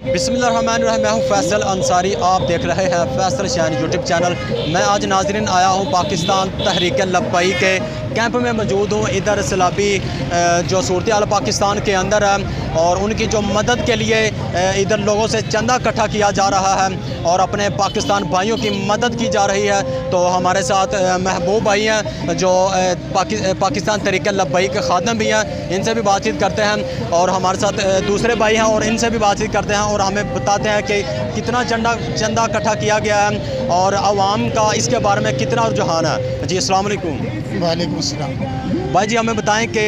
बिस्मिल्लाहिर्रहमानिर्रहीम। मैं हूँ फैसल अंसारी, आप देख रहे हैं फैसल शान यूट्यूब चैनल। मैं आज नाज़रीन आया हूँ पाकिस्तान तहरीक लब्बई के कैंप में मौजूद हूँ। इधर सैलाबी जो सूरत हाल पाकिस्तान के अंदर है और उनकी जो मदद के लिए इधर लोगों से चंदा इकट्ठा किया जा रहा है और अपने पाकिस्तान भाइयों की मदद की जा रही है। तो हमारे साथ महबूब भाई हैं जो पाकिस्तान तहरीक लब्बई के खादम भी हैं, इनसे भी बातचीत करते हैं। और हमारे साथ दूसरे भाई हैं और इनसे भी बातचीत करते हैं और हमें बताते हैं कि कितना चंदा इकट्ठा किया गया है और आवाम का इसके बारे में कितना रुझान है। जी अस्सलाम वालेकुम। वालेकुम अस्सलाम। भाई जी हमें बताएं कि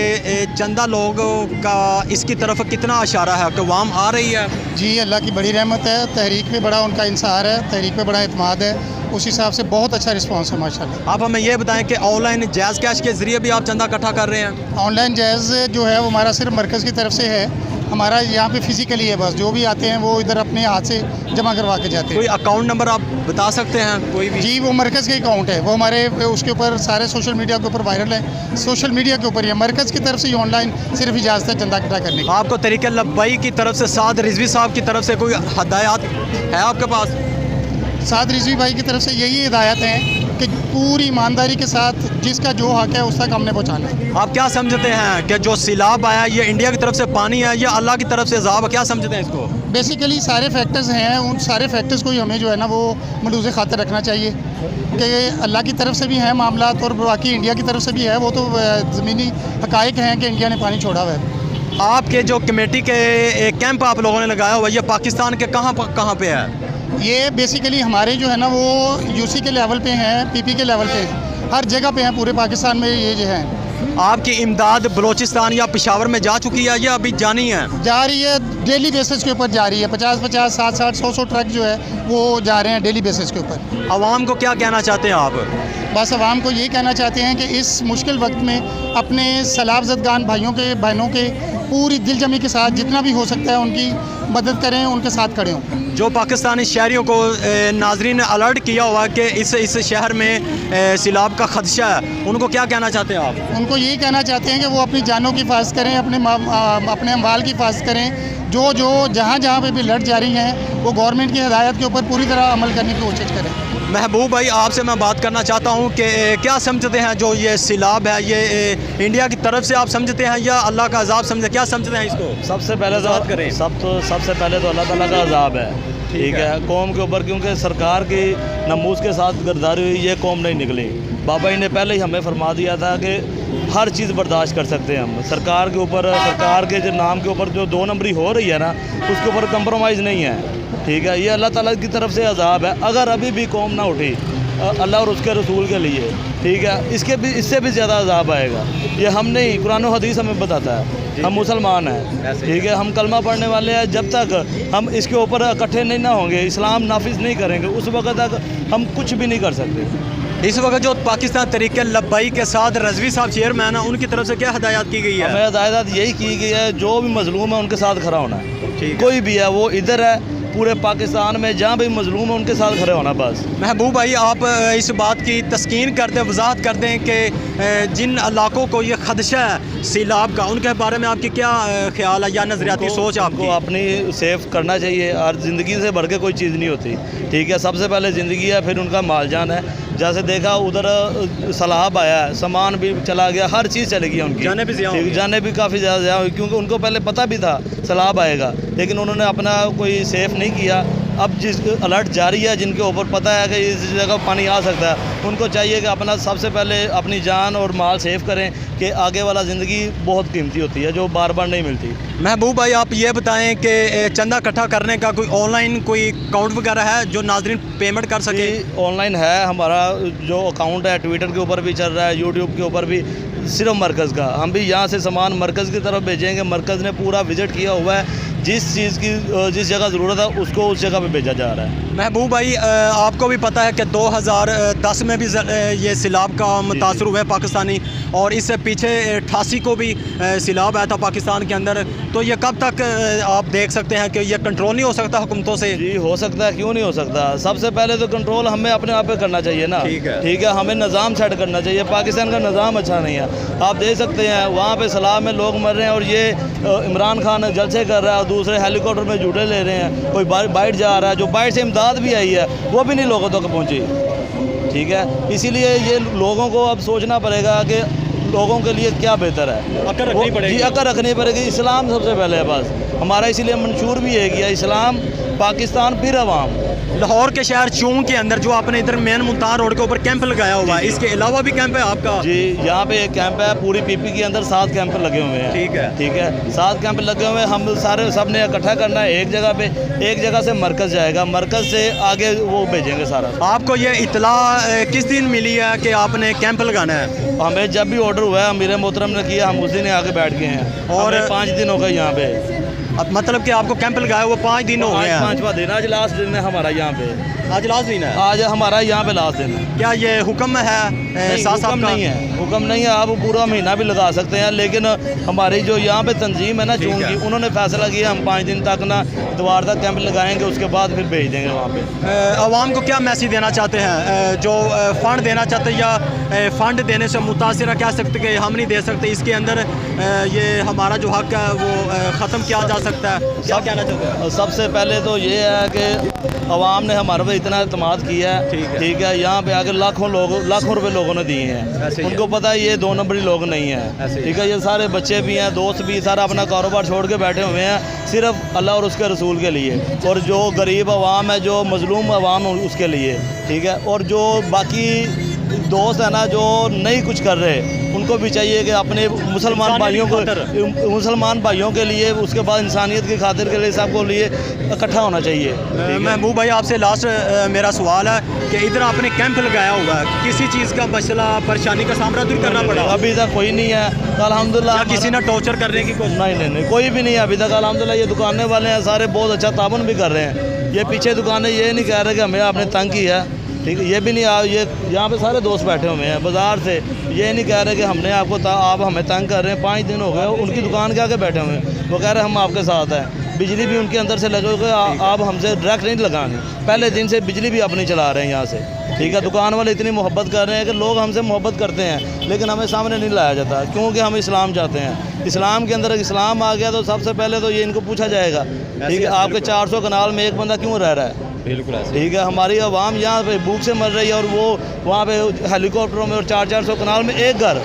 चंदा लोगों का इसकी तरफ कितना इशारा है कि आवाम आ रही है? जी अल्लाह की बड़ी रहमत है, तहरीक पे बड़ा उनका इंसार है, तहरीक पे बड़ा इत्माद है, उस हिसाब से बहुत अच्छा रिस्पांस है माशाल्लाह। आप हमें ये बताएं कि ऑनलाइन जैज़ कैश के ज़रिए भी आप चंदा इकट्ठा कर रहे हैं? ऑनलाइन जायज़ जो है वो हमारा सिर्फ मरकज़ की तरफ से है, हमारा यहाँ पे फिज़िकली है, बस जो भी आते हैं वो इधर अपने हाथ से जमा करवा के जाते हैं। कोई अकाउंट नंबर आप बता सकते हैं कोई भी? जी वो मरकज़ के अकाउंट है, वो हमारे उसके ऊपर सारे सोशल मीडिया के ऊपर वायरल है, सोशल मीडिया के ऊपर ही है, मरकज़ की तरफ से ही ऑनलाइन सिर्फ इजाज़त है चंदा इकट्ठा करने की। आपको तहरीक लब्बई की तरफ से साद रिजवी साहब की तरफ से कोई हदायत है आपके पास? साद रिजवी भाई की तरफ से यही हिदायत है कि पूरी ईमानदारी के साथ जिसका जो हक है उस तक हमने पहुँचाना है। आप क्या समझते हैं कि जो सैलाब आया ये इंडिया की तरफ से पानी है या अल्लाह की तरफ से अज़ाब है, क्या समझते हैं इसको? बेसिकली सारे फैक्टर्स हैं, उन सारे फैक्टर्स को ही हमें जो है ना वो मलूज़ खातिर रखना चाहिए कि अल्लाह की तरफ से भी है मामला और बाकी इंडिया की तरफ से भी है। वो तो ज़मीनी हक़ाइक़ हैं कि इंडिया ने पानी छोड़ा हुआ है। आपके जो कमेटी के कैंप आप लोगों ने लगाया हुआ ये पाकिस्तान के कहाँ पे है? ये बेसिकली हमारे जो है ना वो यूसी के लेवल पे हैं, पीपी के लेवल पे हैं, हर जगह पे हैं पूरे पाकिस्तान में ये जो है। आपकी इमदाद बलोचिस्तान या पेशावर में जा चुकी है या अभी जानी है? जा रही है, डेली बेसिस के ऊपर जा रही है, 50-50, 60-60, 100-100 ट्रक जो है वो जा रहे हैं डेली बेसिस के ऊपर। आवाम को क्या कहना चाहते हैं आप? बस आवाम को ये कहना चाहते हैं कि इस मुश्किल वक्त में अपने सैलाब-ज़दगान भाइयों के बहनों के पूरी दिलजमी के साथ जितना भी हो सकता है उनकी मदद करें, उनके साथ खड़े हों। जो पाकिस्तानी शहरियों को नाजरीन ने अलर्ट किया हुआ कि इस शहर में सैलाब का खदशा है, उनको क्या कहना चाहते हैं आप? उनको यही कहना चाहते हैं कि वो अपनी जानों की हिफाजत करें, अपने अम्वाल की हिफाजत करें, जो जहाँ पे भी लड़ जा रही हैं वो गवर्नमेंट की हिदायत के ऊपर पूरी तरह अमल करने की कोशिश करें। महबूब भाई आपसे मैं बात करना चाहता हूँ कि क्या समझते हैं जो ये सैलाब है ये इंडिया की तरफ से आप समझते हैं या अल्लाह का अज़ाब समझते, क्या समझते हैं इसको? सबसे पहले तो बात करें सबसे पहले तो अल्लाह ताला का अज़ाब है, ठीक है, कौम के ऊपर, क्योंकि सरकार की नमूज़ के साथ गिरदारी हुई, ये कौम नहीं निकली। बाबा जी ने पहले ही हमें फरमा दिया था कि हर चीज़ बर्दाश्त कर सकते हैं हम, सरकार के ऊपर, सरकार के जो नाम के ऊपर जो 2 नंबरी हो रही है ना उसके ऊपर कंप्रोमाइज़ नहीं है, ठीक है। ये अल्लाह ताला की तरफ से अज़ाब है। अगर अभी भी कौम ना उठी अल्लाह और उसके रसूल के लिए, ठीक है, इससे भी ज़्यादा अज़ाब आएगा। ये हम नहीं, कुरान और हदीस हमें बताता है, हम मुसलमान हैं, ठीक है, हम कलमा पढ़ने वाले हैं। जब तक हम इसके ऊपर इकट्ठे नहीं ना होंगे, इस्लाम नाफिज नहीं करेंगे, उस वक्त तक हम कुछ भी नहीं कर सकते। इस वक्त जो पाकिस्तान तहरीक लब्बई के साथ रजवी साहब चेयरमैन है उनकी तरफ से क्या हदायत की गई है? हमें हदायत यही की गई है जो भी मजलूम है उनके साथ खड़ा होना है, कोई भी है, वो इधर है पूरे पाकिस्तान में जहाँ भी मजलूम है उनके साथ खड़े होना बस। महबूब भाई आप इस बात की तस्कीन कर दें, वजाहत कर दें कि जिन इलाकों को ये खदशा है सैलाब का, उनके बारे में आपकी क्या ख्याल है या नज़रियाती सोच? आपको अपनी सेफ करना चाहिए और ज़िंदगी से बढ़ के कोई चीज़ नहीं होती, ठीक है। सबसे पहले ज़िंदगी है, फिर उनका माल जान है। जैसे देखा उधर सैलाब आया, सामान भी चला गया, हर चीज़ चली गई उनकी, जाने भी काफ़ी ज़्यादा हुई, क्योंकि उनको पहले पता भी था सैलाब आएगा, लेकिन उन्होंने अपना कोई सेफ़ नहीं किया। अब जिस अलर्ट जारी है, जिनके ऊपर पता है कि इस जगह पानी आ सकता है, उनको चाहिए कि अपना सबसे पहले अपनी जान और माल सेव करें कि आगे वाला ज़िंदगी बहुत कीमती होती है जो बार बार नहीं मिलती। महबूब भाई आप ये बताएं कि चंदा इकट्ठा करने का कोई ऑनलाइन कोई अकाउंट वगैरह है जो नाज़रीन पेमेंट कर सके? ऑनलाइन है, हमारा जो अकाउंट है ट्विटर के ऊपर भी चल रहा है, यूट्यूब के ऊपर भी, सिर्फ मरकज़ का। हम भी यहाँ से सामान मरकज़ की तरफ भेजेंगे, मरकज़ ने पूरा विज़िट किया हुआ है, जिस चीज़ की जिस जगह ज़रूरत है उसको उस जगह पे भेजा जा रहा है। महबूब भाई आपको भी पता है कि 2010 में भी ये सैलाब का मुतासर हुआ है पाकिस्तानी, और इससे पीछे 88 को भी सैलाब आया था पाकिस्तान के अंदर। तो ये कब तक आप देख सकते हैं कि ये कंट्रोल नहीं हो सकता हुकूमतों से? जी हो सकता है, क्यों नहीं हो सकता। सबसे पहले तो कंट्रोल हमें अपने आप पे करना चाहिए ना, ठीक है, हमें निज़ाम सेट करना चाहिए। पाकिस्तान का निज़ाम अच्छा नहीं है, आप देख सकते हैं वहाँ पे सैलाब में लोग मर रहे हैं और ये इमरान खान जलसे कर रहा है, दूसरे हेलीकॉप्टर में झूले ले रहे हैं, कोई बाइट जा रहा है, जो बाइट से इमदाद भी आई है वो भी नहीं लोगों तक पहुँची। ठीक है, इसीलिए ये लोगों को अब सोचना पड़ेगा कि लोगों के लिए क्या बेहतर है। अकल रखनी पड़ेगी। जी, अकल रखनी पड़ेगी। इस्लाम सबसे पहले है बस हमारा, इसीलिए मंशूर भी है कि इस्लाम, पाकिस्तान, फिर अवाम। लाहौर के शहर चूंग के अंदर जो आपने इधर मेन मुल्तान रोड के ऊपर कैंप लगाया हुआ है, इसके अलावा भी कैंप है आपका? जी, यहाँ पे एक कैंप है, पूरी पीपी के अंदर 7 कैंप लगे हुए हैं। ठीक है, ठीक है, 7 कैंप लगे हुए हैं। हम सारे सब ने इकट्ठा करना है एक जगह पे, एक जगह से मरकज़ जाएगा, मरकज़ से आगे वो भेजेंगे सारा। आपको ये इतला किस दिन मिली है कि आपने कैंप लगाना है? हमें जब भी ऑर्डर हुआ है अमीर मोहतरम ने किया, हम उस दिन आके बैठ गए हैं। और 5 दिन हो गए यहाँ पे। अब मतलब कि आपको कैंप लगाया हुआ 5 दिन हो गए हैं? 5वां दिन, आज लास्ट दिन है हमारा यहाँ पे। आज लास्ट दिन है? आज हमारा यहाँ पे लास्ट दिन है। क्या ये हुक्म है? हुक्म नहीं है, हुक्म नहीं है। आप पूरा महीना भी लगा सकते हैं, लेकिन हमारी जो यहाँ पे तंजीम है ना चूंकि की, उन्होंने फैसला किया हम 5 दिन तक ना इतवार तक कैंप लगाएंगे, उसके बाद फिर भेज देंगे वहाँ पे। आवाम को क्या मैसेज देना चाहते हैं? जो फ़ंड देना चाहते हैं या फ़ंड देने से मुतासिर कह सकते कि हम नहीं दे सकते, इसके अंदर ये हमारा जो हक है वो ख़त्म किया जा सकता है, क्या कहना चाहते हैं? सबसे पहले तो ये है कि अवाम ने हमारे पे इतना एतमाद किया है। ठीक है, यहाँ पे आके लाखों रुपए लोगों ने दिए हैं। उनको पता है ये 2 नंबरी लोग नहीं है। ठीक है, ये सारे बच्चे भी हैं, दोस्त भी, सारा अपना कारोबार छोड़ के बैठे हुए हैं सिर्फ अल्लाह और उसके रसूल के लिए, और जो गरीब अवाम है, जो मजलूम अवाम है उसके लिए। ठीक है, और जो बाकी दोस्त है ना जो नहीं कुछ कर रहे, उनको भी चाहिए कि अपने मुसलमान भाइयों के लिए, उसके बाद इंसानियत की खातिर के लिए सबको लिए इकट्ठा होना चाहिए। महबूब भाई आपसे लास्ट मेरा सवाल है कि इधर आपने कैंप लगाया हुआ है, किसी चीज़ का मसला परेशानी का सामना दूर करना पड़ा? अभी तक कोई नहीं है अल्हम्दुलिल्लाह। किसी ने टॉर्चर करने की कोशिश? नहीं, कोई भी नहीं है अभी तक अल्हम्दुलिल्लाह। ये दुकानें वाले हैं सारे बहुत अच्छा ताबन भी कर रहे हैं। ये पीछे दुकानें ये नहीं कह रहे कि हमें आपने तंग किया। ठीक है, ये भी नहीं, ये यहाँ पे सारे दोस्त बैठे हुए हैं बाज़ार से, ये नहीं कह रहे कि हमने आप हमें तंग कर रहे हैं। 5 दिन हो गए उनकी दुकान के आगे बैठे हुए हैं, वो कह रहे हैं हम आपके साथ हैं। बिजली भी उनके अंदर से लगे हुए, आप हमसे डायरेक्ट नहीं लगानी, पहले दिन से बिजली भी अपनी चला रहे हैं यहाँ से। ठीक है, दुकान वाले इतनी मोहब्बत कर रहे हैं कि लोग हमसे मोहब्बत करते हैं, लेकिन हमें सामने नहीं लाया जाता क्योंकि हम इस्लाम चाहते हैं। इस्लाम के अंदर इस्लाम आ गया तो सबसे पहले तो ये इनको पूछा जाएगा, ठीक है, आपके 400 कनाल में एक बंदा क्यों रह रहा है? बिल्कुल। ठीक है, हमारी आवाम यहाँ पे भूख से मर रही है और वो वहाँ पे हेलीकॉप्टरों में और 400 कनाल में एक घर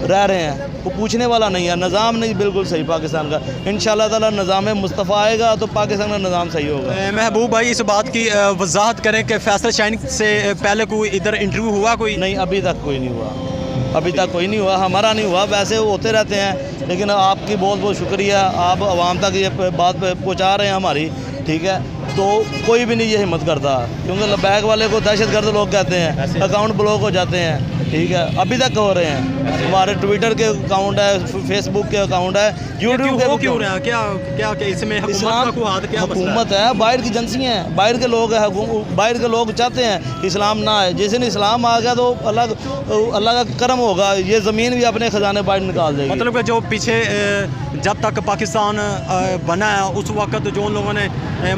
रह रहे हैं, वो पूछने वाला नहीं है। निज़ाम नहीं बिल्कुल सही पाकिस्तान का। इंशाअल्लाह ताला निज़ाम मुस्तफ़ा आएगा तो पाकिस्तान का निज़ाम सही होगा। महबूब भाई इस बात की वजाहत करें कि फैसल शाहीन से पहले कोई इधर इंटरव्यू हुआ? कोई नहीं, अभी तक कोई नहीं हुआ, अभी तक कोई नहीं हुआ, हमारा नहीं हुआ। वैसे होते रहते हैं, लेकिन आपकी बहुत बहुत शुक्रिया, आप आवाम तक ये बात पहुँचा रहे हैं हमारी। ठीक है, तो कोई भी नहीं ये हिम्मत करता, क्योंकि लबैक वाले को दहशतगर्द लोग कहते हैं, अकाउंट ब्लॉक हो जाते हैं। ठीक है, अभी तक हो रहे हैं। हमारे ट्विटर के अकाउंट है, फेसबुक के अकाउंट है, यूट्यूब के क्यों रहा है? क्या इसमें हुकूमत है, बाहर की एजेंसियाँ हैं, बाहर के लोग हैं, बाहर के लोग चाहते हैं इस्लाम ना आए। जिस दिन इस्लाम आ गया तो अल्लाह का करम होगा, ये ज़मीन भी अपने ख़जाने बाहर निकाल देगी। मतलब कि जो पीछे जब तक पाकिस्तान बना है उस वक्त जो उन लोगों ने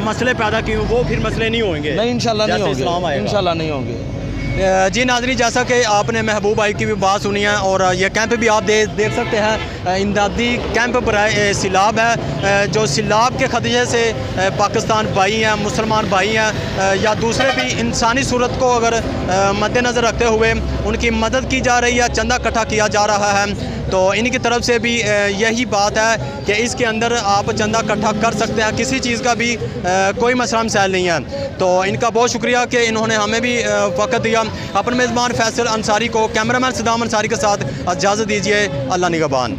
मसले पैदा किए वो फिर मसले नहीं होंगे? नहीं, इंशाल्लाह नहीं होंगे, इंशाल्लाह नहीं होंगे। जी नाज़रीन, जैसा कि आपने महबूब भाई की भी बात सुनी है और ये कैंप भी आप देख सकते हैं, इमदादी कैंप बराए सिलाब है। जो सिलाब के खदशे से पाकिस्तान भाई हैं, मुसलमान भाई हैं या दूसरे भी इंसानी सूरत को अगर मद्देनज़र रखते हुए उनकी मदद की जा रही है, चंदा इकट्ठा किया जा रहा है, तो इनकी तरफ से भी यही बात है कि इसके अंदर आप चंदा इकट्ठा कर सकते हैं, किसी चीज़ का भी कोई मसला मसाइल नहीं है। तो इनका बहुत शुक्रिया कि इन्होंने हमें भी वक़्त दिया। अपने मेज़बान फैसल अंसारी को, कैमरामैन सदाम अंसारी के साथ इजाज़त दीजिए। अल्लाह निगहबान।